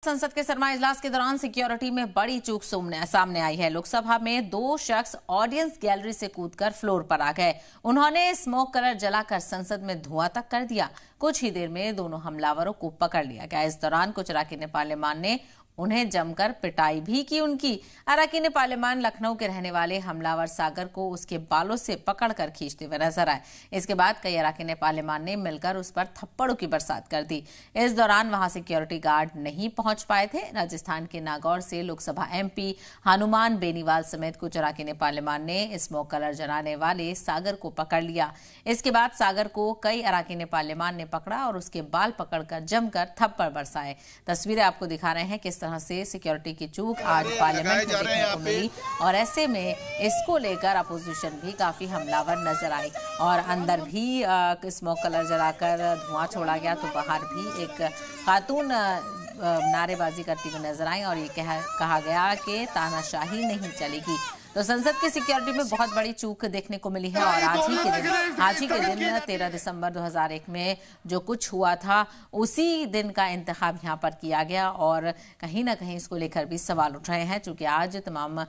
संसद के सरमाई इजलास के दौरान सिक्योरिटी में बड़ी चूक सामने आई है। लोकसभा में दो शख्स ऑडियंस गैलरी से कूदकर फ्लोर पर आ गए। उन्होंने स्मोक कलर जलाकर संसद में धुआं तक कर दिया। कुछ ही देर में दोनों हमलावरों को पकड़ लिया गया। इस दौरान कुछ अरकान पार्लियामान ने उन्हें जमकर पिटाई भी की। उनकी अरकान पार्लियामान लखनऊ के रहने वाले हमलावर सागर को उसके बालों से पकड़कर खींचते हुए नजर आए। इसके बाद कई अरकान पार्लियामान ने मिलकर उस पर थप्पड़ों की बरसात कर दी। इस दौरान वहां सिक्योरिटी गार्ड नहीं पहुंच पाए थे। राजस्थान के नागौर से लोकसभा एमपी हनुमान बेनीवाल समेत कुछ अरकान पार्लियामान ने स्मोक कलर जलाने वाले सागर को पकड़ लिया। इसके बाद सागर को कई अरकान पार्लियामान ने पकड़ा और उसके बाल पकड़कर जमकर थप्पड़ बरसाए। तस्वीरें आपको दिखा रहे हैं किस तरह से सिक्योरिटी की चूक आज पार्लियामेंट में देखने को मिली और ऐसे में इसको लेकर अपोजिशन भी काफी हमलावर नजर आई और अंदर भी स्मोक कलर जलाकर धुआं छोड़ा गया तो बाहर भी एक खातून नारेबाजी करती हुई नजर आई और ये कहा गया कि तानाशाही नहीं चलेगी। तो संसद की सिक्योरिटी में बहुत बड़ी चूक देखने को मिली है और आज ही के दिन 13 दिसंबर 2001 में जो कुछ हुआ था उसी दिन का इंतखाब यहाँ पर किया गया और कहीं ना कहीं इसको लेकर भी सवाल उठ रहे हैं। चूंकि आज तमाम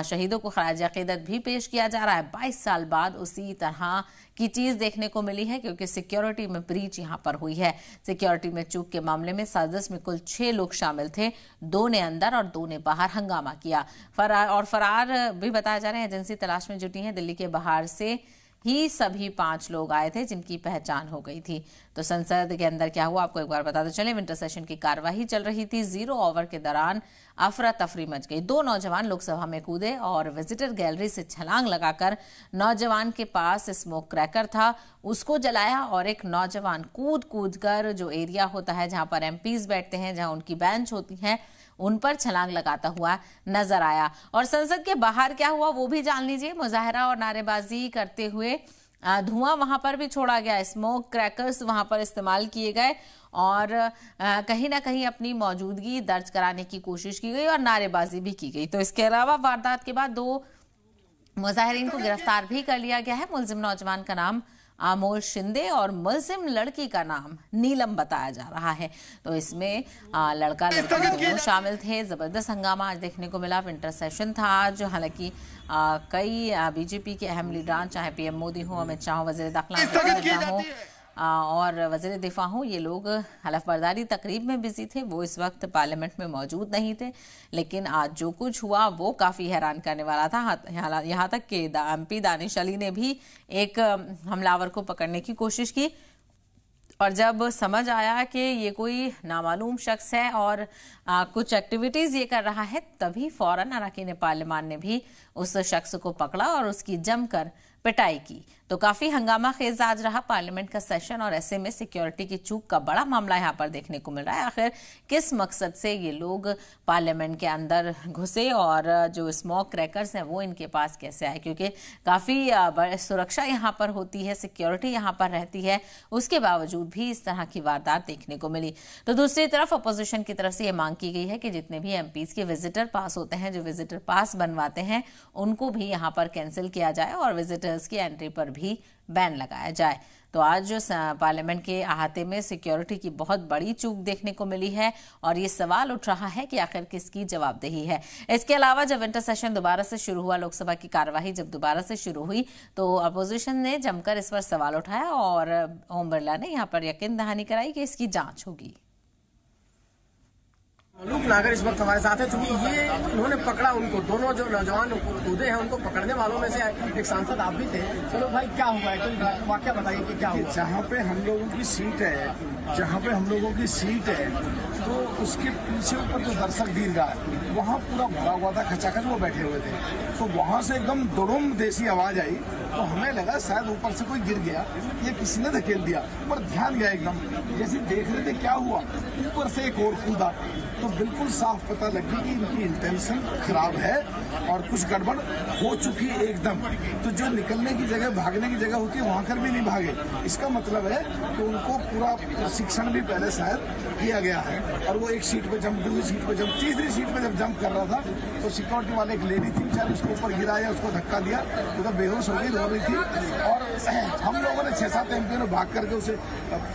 शहीदों को खराज अकीदत भी पेश किया जा रहा है। 22 साल बाद उसी तरह की चीज देखने को मिली है क्योंकि सिक्योरिटी में ब्रीच यहाँ पर हुई है। सिक्योरिटी में चूक के मामले में साजिश में कुल 6 लोग शामिल थे। 2 ने अंदर और 2 ने बाहर हंगामा किया। फरार भी बताया जा रहे हैं। एजेंसी तलाश में जुटी है। दिल्ली के बाहर से ही सभी 5 लोग आए थे जिनकी पहचान हो गई थी। तो संसद के अंदर क्या हुआ आपको एक बार बताते चले। विंटर सेशन की कार्यवाही चल रही थी। 0 ओवर के दौरान अफरा तफरी मच गई। 2 नौजवान लोकसभा में कूदे और विजिटर गैलरी से छलांग लगाकर नौजवान के पास स्मोक क्रैकर था उसको जलाया और एक नौजवान कूद कर जो एरिया होता है जहां पर एमपीज बैठते हैं, जहां उनकी बेंच होती है, उन पर छलांग लगाता हुआ नजर आया। और संसद के बाहर क्या हुआ वो भी जान लीजिए। मुजाहरा और नारेबाजी करते हुए धुआं वहां पर भी छोड़ा गया। स्मोक क्रैकर्स वहां पर इस्तेमाल किए गए और कहीं ना कहीं अपनी मौजूदगी दर्ज कराने की कोशिश की गई और नारेबाजी भी की गई। तो इसके अलावा वारदात के बाद 2 मुजाहिरीन को गिरफ्तार भी कर लिया गया है। मुलजिम नौजवान का नाम अमोल शिंदे और मुलजिम लड़की का नाम नीलम बताया जा रहा है। तो इसमें लड़का लड़की दोनों शामिल थे। जबरदस्त हंगामा आज देखने को मिला। विंटर सेशन था आज। हालांकि कई बीजेपी के अहम लीडरान चाहे पीएम मोदी हो, अमित शाह हो, वजीर दाखिला हो और वजीर दिफा हो, ये लोग हलफबरदारी तकरीब में बिजी थे। वो इस वक्त पार्लियामेंट में मौजूद नहीं थे। लेकिन आज जो कुछ हुआ वो काफी हैरान करने वाला था। यहाँ तक कि एमपी दानिश अली ने भी एक हमलावर को पकड़ने की कोशिश की और जब समझ आया कि ये कोई नामालूम शख्स है और कुछ एक्टिविटीज ये कर रहा है तभी फौरन अरकान पार्लियामान ने भी उस शख्स को पकड़ा और उसकी जमकर पिटाई की। तो काफी हंगामा खेज आज रहा पार्लियामेंट का सेशन और ऐसे में सिक्योरिटी की चूक का बड़ा मामला यहाँ पर देखने को मिल रहा है। आखिर किस मकसद से ये लोग पार्लियामेंट के अंदर घुसे और जो स्मोक क्रैकर्स हैं वो इनके पास कैसे आए, क्योंकि काफी सुरक्षा यहाँ पर होती है, सिक्योरिटी यहाँ पर रहती है, उसके बावजूद भी इस तरह की वारदात देखने को मिली। तो दूसरी तरफ अपोजिशन की तरफ से ये मांग की गई है कि जितने भी एमपीज के विजिटर पास होते हैं, जो विजिटर पास बनवाते हैं, उनको भी यहाँ पर कैंसिल किया जाए और विजिटर्स की एंट्री पर भी बैन लगाया जाए। तो आज जो पार्लियामेंट के अहाते में सिक्योरिटी की बहुत बड़ी चूक देखने को मिली है और ये सवाल उठ रहा है कि आखिर किसकी जवाबदेही है। इसके अलावा जब विंटर सेशन दोबारा से शुरू हुआ, लोकसभा की कार्यवाही जब दोबारा से शुरू हुई तो अपोजिशन ने जमकर इस पर सवाल उठाया और ओम बिरला ने यहाँ पर यकीन दहानी कराई कि इसकी जांच होगी। आलोक नागर इस वक्त हमारे साथ है। चूंकि ये उन्होंने पकड़ा, उनको दोनों जो नौजवान कूदे हैं उनको पकड़ने वालों में से एक सांसद आप भी थे। चलो भाई क्या हुआ है, कोई वाकया बताइए कि क्या हुआ। जहाँ पे हम लोगों की सीट है तो उसके पीछे ऊपर जो दर्शक दीर्घा है वहाँ पूरा भरा हुआ था, खचाखच वो बैठे हुए थे। तो वहाँ से एकदम दुड़ुम देसी आवाज आई तो हमें लगा शायद ऊपर से कोई गिर गया या किसी ने धकेल दिया। पर ध्यान गया एकदम, जैसे देख रहे थे क्या हुआ, ऊपर से एक और कूदा तो बिल्कुल साफ पता लगी कि इनकी इंटेंशन खराब है और कुछ गड़बड़ हो चुकी है एकदम। तो जो निकलने की जगह, भागने की जगह होती है वहां कर भी नहीं भागे। इसका मतलब है कि उनको पूरा प्रशिक्षण भी पहले शायद किया गया है और वो एक सीट पे जंप, दूसरी सीट पे जंप, तीसरी सीट पे जब जंप कर रहा था तो सिक्योरिटी वाले एक लेडी थी, बेचारी उसको ऊपर गिराया, उसको धक्का दिया, तो बेहोश हो गई, रो रही थी और हम लोगों ने 6-7 एमपी ने भाग करके उसे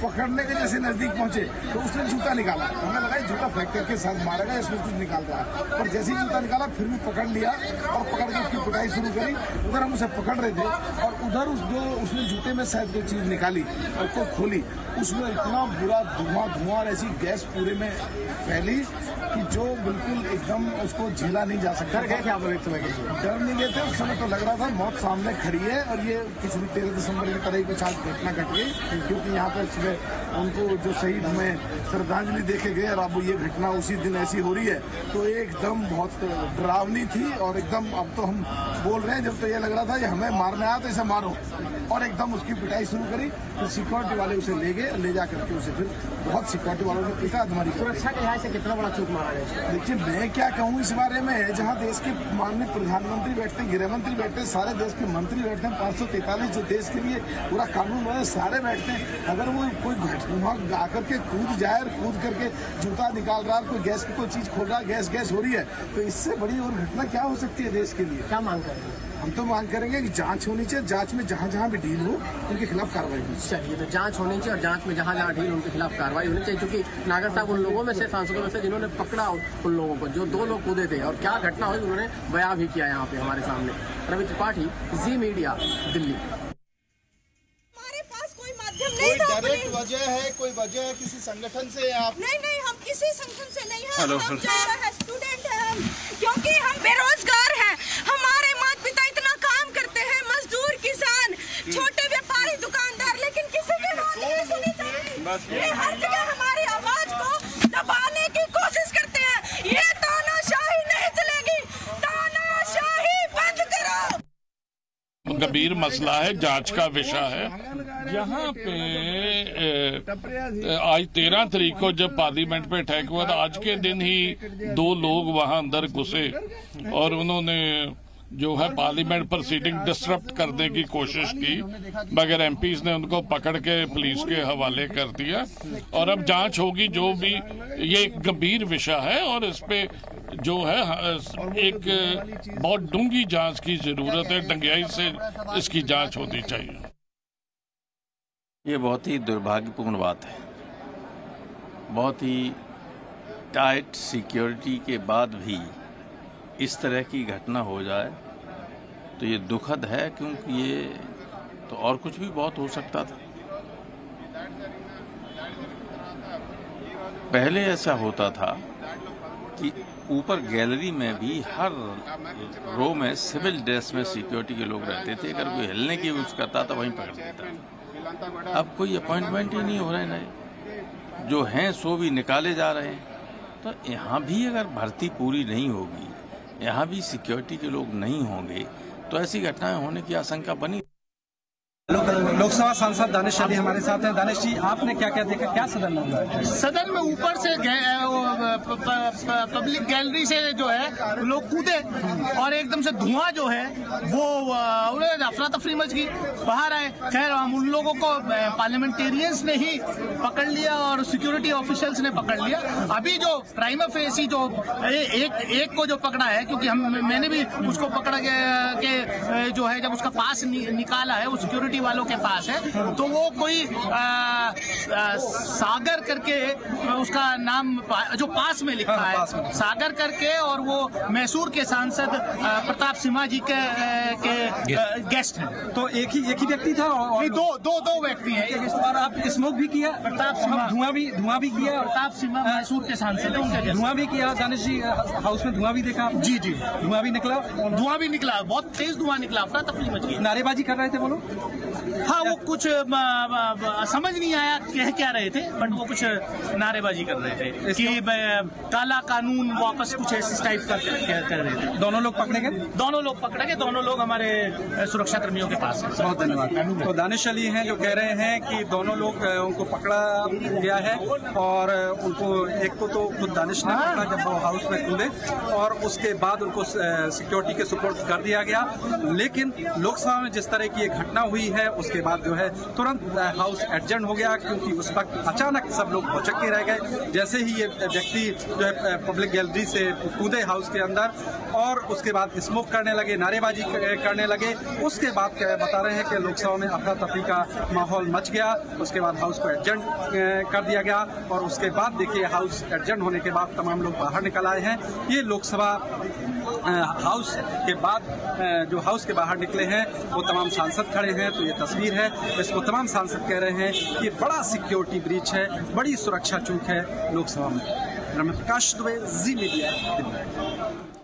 पकड़ने के जैसे नजदीक पहुंचे तो उसने जूता निकाला। हमें लगा जूता फेंक करके साथ मारेगा, इसमें कुछ निकाल रहा है, पर जैसे ही जूता निकाला फिर भी पकड़ लिया और पकड़ के उसकी पिटाई शुरू करी। उधर हम उसे पकड़ रहे थे और उधर जो उसने जूते में शायद कोई चीज निकाली और को खोली, उसमें इतना बुरा धुआं ऐसी गैस पूरे में फैली कि जो बिल्कुल एकदम उसको झेला नहीं जा सकता। डर गए थे आप लोग एक समय के लिए? डर नहीं गए थे उस समय, तो लग रहा था मौत सामने खड़ी है और ये किसी भी 13 दिसंबर की तरह ही कुछ आज घटना घट गई, क्योंकि यहाँ पर सुबह उनको जो शहीद में श्रद्धांजलि देके गए और अब ये घटना उसी दिन ऐसी हो रही है, तो एकदम बहुत डरावनी थी। और एकदम अब तो हम बोल रहे हैं, जब तो ये लग रहा था ये हमें मारने आया तो इसे मारो, और एकदम उसकी पिटाई शुरू करी। फिर सिक्योरिटी वाले उसे ले गए, ले जा करके उसे फिर बहुत सिक्योरिटी वालों ने पीटा। हमारी सुरक्षा के लिहाज से कितना बड़ा चूक मारा है? देखिए मैं क्या कहूँ इस बारे में, जहाँ देश के माननीय प्रधानमंत्री बैठते हैं, गृह मंत्री बैठते हैं, सारे देश के मंत्री बैठते हैं, 543 जो देश के लिए पूरा कानून है सारे बैठते हैं। अगर वो कोई वहाँ आकर के कूद जाए और कूद करके जूता निकाल रहा है, कोई गैस की कोई चीज खोल रहा है, गैस हो रही है, तो इससे बड़ी और घटना क्या हो सकती है देश के लिए? क्या मांग करेंगे? हम तो मांग करेंगे कि जांच होनी चाहिए, जांच में जहां जहां भी ढील हो उनके खिलाफ कार्रवाई होनी चाहिए। चलिए, तो जांच होनी चाहिए और जांच में जहां जहां ढील उनके खिलाफ कार्रवाई होनी चाहिए, क्योंकि नागर साहब उन लोगों में से, सांसदों में से जिन्होंने पकड़ा उन लोगों को, जो 2 लोग कूदे थे, और क्या घटना हुई उन्होंने बयां भी किया यहाँ पे हमारे सामने। रवि त्रिपाठी, जी मीडिया, दिल्ली। कोई डायरेक्ट वजह है, कोई वजह है किसी संगठन से आप? नहीं, हम किसी संगठन से नहीं है। हम स्टूडेंट हैं हम, क्योंकि हम बेरोजगार हैं। हमारे माता पिता इतना काम करते हैं, मजदूर, किसान, छोटे व्यापारी, दुकानदार, लेकिन किसी की बात नहीं सुनी जाती। ये हर जगह हमारी आवाज को दबाने की कोशिश करते हैं। ये तानाशाही नहीं चलेगी, तानाशाही बंद करो। गंभीर मसला है, जांच का विषय है। यहाँ पे आज 13 तारीख को जब पार्लियामेंट पे अटैक हुआ था, आज के दिन ही 2 लोग वहां अंदर घुसे और उन्होंने जो है पार्लियामेंट प्रोसीडिंग डिस्टर्ब करने की कोशिश की, मगर एमपीज ने उनको पकड़ के पुलिस के हवाले कर दिया। और अब जांच होगी, जो भी ये एक गंभीर विषय है और इस पे जो है एक बहुत डूंगी जांच की जरूरत है, डंगाई से इसकी जांच होनी चाहिए। ये बहुत ही दुर्भाग्यपूर्ण बात है। बहुत ही टाइट सिक्योरिटी के बाद भी इस तरह की घटना हो जाए तो ये दुखद है, क्योंकि ये तो और कुछ भी बहुत हो सकता था। पहले ऐसा होता था कि ऊपर गैलरी में भी हर रो में सिविल ड्रेस में सिक्योरिटी के लोग रहते थे। अगर कोई हिलने की कोशिश करता था वहीं पकड़ लेता। अब कोई अपॉइंटमेंट ही नहीं हो रहे नए, जो हैं सो भी निकाले जा रहे हैं। तो यहाँ भी अगर भर्ती पूरी नहीं होगी, यहाँ भी सिक्योरिटी के लोग नहीं होंगे, तो ऐसी घटनाएं होने की आशंका बनी। लोकसभा सांसद दानिश अली हमारे साथ हैं। दानिश जी, आपने क्या क्या देखा, क्या सदन में हुआ? सदन में ऊपर से पब्लिक गैलरी से जो है लोग कूदे और एकदम से धुआं जो है वो अफरा तफरी मच गई, बाहर आए। खैर हम उन लोगों को पार्लियामेंटेरियंस ने ही पकड़ लिया और सिक्योरिटी ऑफिशियल्स ने पकड़ लिया। अभी जो प्राइमा फेसी जो एक को जो पकड़ा है, क्योंकि मैंने भी उसको पकड़ा के जो है जब उसका पास निकाला है, वो सिक्योरिटी वालों के पास है, तो वो कोई सागर करके उसका नाम जो पास में लिखा है, सागर करके, और वो मैसूर के सांसद प्रताप सिम्हा जी के गेस्ट हैं। तो एक ही व्यक्ति था और दो व्यक्ति हैं। और आप स्मोक भी किया? प्रताप सिम्हा धुआं भी किया? प्रताप सिम्हा मैसूर के सांसद है, उनके धुआं भी किया। दानिश जी, हाउस में धुआं भी देखा? जी, धुआं भी निकला, बहुत तेज धुआं निकला, अफरा तफरी मच गई। नारेबाजी कर रहे थे वो लोग? हाँ, वो कुछ समझ नहीं आया कह क्या रहे थे, बट वो कुछ नारेबाजी कर रहे थे कि काला कानून वापस, कुछ इस टाइप का कर रहे थे। दोनों लोग पकड़े गए? दोनों लोग पकड़े गए, दोनों लोग हमारे सुरक्षा कर्मियों के पास हैं। बहुत धन्यवाद। तो दानिश अली हैं जो कह रहे हैं कि दोनों लोग उनको पकड़ा गया है और उनको एक को तो खुद दानिश ने पकड़ा जब वो हाउस में कूदे, और उसके बाद उनको सिक्योरिटी के सुपुर्द कर दिया गया। लेकिन लोकसभा में जिस तरह की ये घटना हुई है उसके बाद जो है तुरंत हाउस एडजर्न हो गया, क्योंकि उस वक्त अचानक सब लोग भौचक्के रह गए जैसे ही ये व्यक्ति जो है पब्लिक गैलरी से कूदे हाउस के अंदर, और उसके बाद स्मोक करने लगे, नारेबाजी करने लगे। उसके बाद बता रहे हैं कि लोकसभा में अफरा तफरी का माहौल मच गया। उसके बाद हाउस को एडजर्न कर दिया गया, और उसके बाद देखिए हाउस एडजर्न होने के बाद तमाम लोग बाहर निकल आए हैं। ये लोकसभा हाउस के बाद जो हाउस के बाहर निकले हैं वो तमाम सांसद खड़े हैं, तो ये तस्वीर है। इसको तमाम सांसद कह रहे हैं कि बड़ा सिक्योरिटी ब्रीच है, बड़ी सुरक्षा चूक है लोकसभा में। प्रकाश दुबे, जी मीडिया।